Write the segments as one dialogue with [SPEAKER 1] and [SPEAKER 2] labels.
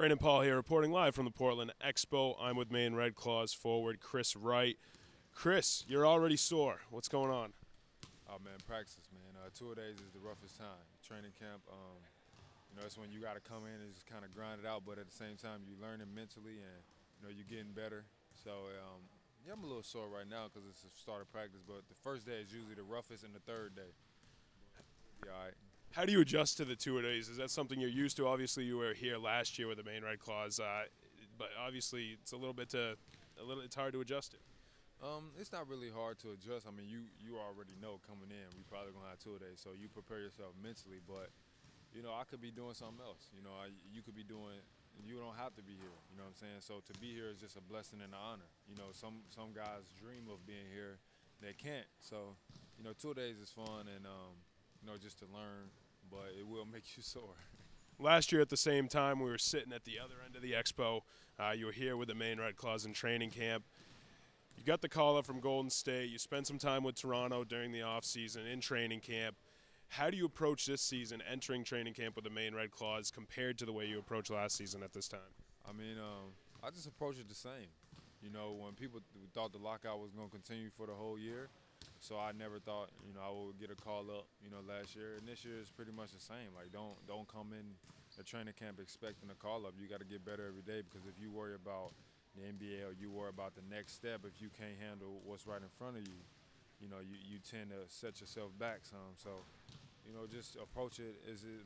[SPEAKER 1] Brandon Paul here, reporting live from the Portland Expo. I'm with Maine Red Claws forward Chris Wright. Chris, you're already sore. What's going on?
[SPEAKER 2] Oh man, practice, man. 2 days is the roughest time. Training camp, it's when you got to come in and just kind of grind it out, but at the same time, you're learning mentally and you're getting better. So yeah, I'm a little sore right now because it's the start of practice, but the first day is usually the roughest, and the third day, yeah, all right.
[SPEAKER 1] How do you adjust to the 2 days? Is that something you're used to? Obviously, you were here last year with the Maine Red Claws, but obviously it's it's hard to adjust to.
[SPEAKER 2] It's not really hard to adjust. I mean, you already know coming in, we probably gonna have 2 days, so you prepare yourself mentally. But I could be doing something else. You could be doing. You don't have to be here. You know what I'm saying? So to be here is just a blessing and an honor. Some guys dream of being here, they can't. So 2 days is fun and just to learn, but it will make you sore.
[SPEAKER 1] Last year at the same time, we were sitting at the other end of the expo. You were here with the Maine Red Claws in training camp. You got the call up from Golden State. You spent some time with Toronto during the offseason in training camp. How do you approach this season, entering training camp with the Maine Red Claws, compared to the way you approached last season at this time?
[SPEAKER 2] I mean, I just approach it the same. When people thought the lockout was going to continue for the whole year, so I never thought, I would get a call up, last year. And this year is pretty much the same. Like, don't come in the training camp expecting a call up. You got to get better every day, because if you worry about the NBA or you worry about the next step, if you can't handle what's right in front of you, you tend to set yourself back some. So, just approach it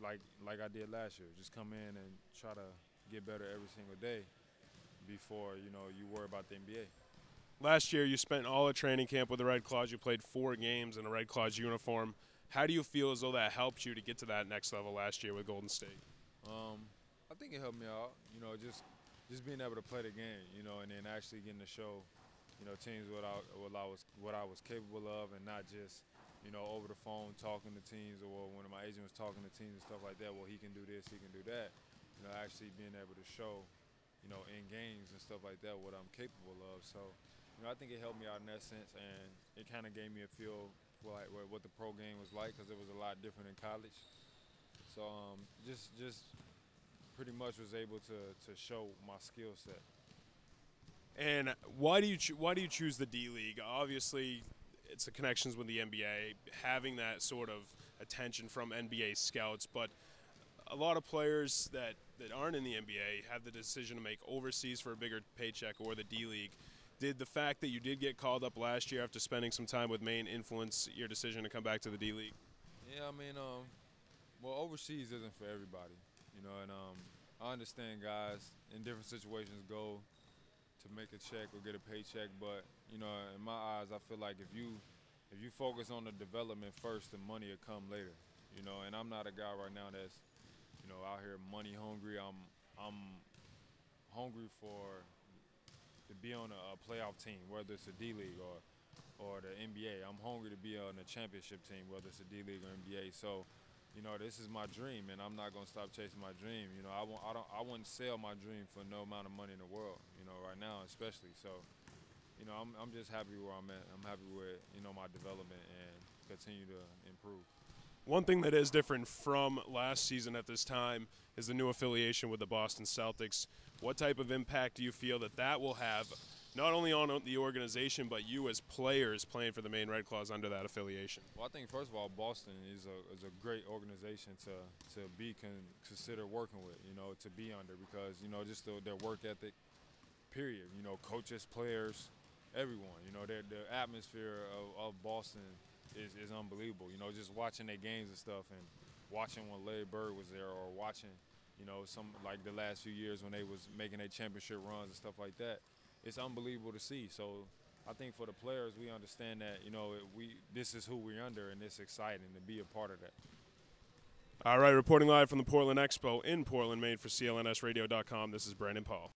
[SPEAKER 2] like I did last year. Just come in and try to get better every single day before, you worry about the NBA.
[SPEAKER 1] Last year, you spent all of training camp with the Red Claws. You played 4 games in a Red Claws uniform. How do you feel as though that helped you to get to that next level last year with Golden State?
[SPEAKER 2] I think it helped me out, just being able to play the game, and then actually getting to show, teams what I was capable of, and not just, over the phone talking to teams, or when my agent was talking to teams and stuff like that. Well, he can do this, he can do that. Actually being able to show, in games and stuff like that, what I'm capable of. So, I think it helped me out in that sense, and it kind of gave me a feel for like what the pro game was like, because it was a lot different in college. So just pretty much was able to show my skill set.
[SPEAKER 1] And why do you choose the D League? Obviously, it's the connections with the NBA, having that sort of attention from NBA scouts, but a lot of players that aren't in the NBA have the decision to make overseas for a bigger paycheck or the D League. Did the fact that you did get called up last year after spending some time with Maine influence your decision to come back to the D League?
[SPEAKER 2] Yeah, I mean, well, overseas isn't for everybody, and I understand guys in different situations go to make a check or get a paycheck, but in my eyes, I feel like if you focus on the development first, the money will come later, and I'm not a guy right now that's out here money hungry. I'm hungry to be on a playoff team, whether it's a D League or the NBA. I'm hungry to be on a championship team, whether it's a D League or NBA. So, this is my dream, and I'm not gonna stop chasing my dream. I wouldn't sell my dream for no amount of money in the world. Right now especially. So, I'm just happy where I'm at. I'm happy with my development and continue to improve.
[SPEAKER 1] One thing that is different from last season at this time is the new affiliation with the Boston Celtics. What type of impact do you feel that will have, not only on the organization, but you as players playing for the Maine Red Claws under that affiliation?
[SPEAKER 2] Well, I think first of all, Boston is a great organization to be considered working with, to be under, because just their work ethic, period. Coaches, players, everyone. The atmosphere of Boston is unbelievable. Just watching their games and stuff, and watching when Larry Bird was there, or watching, some like the last few years when they was making their championship runs and stuff like that. It's unbelievable to see. So I think for the players, we understand that, this is who we're under, and it's exciting to be a part of that.
[SPEAKER 1] All right, reporting live from the Portland Expo in Portland, Maine for CLNSradio.com, this is Brandon Paul.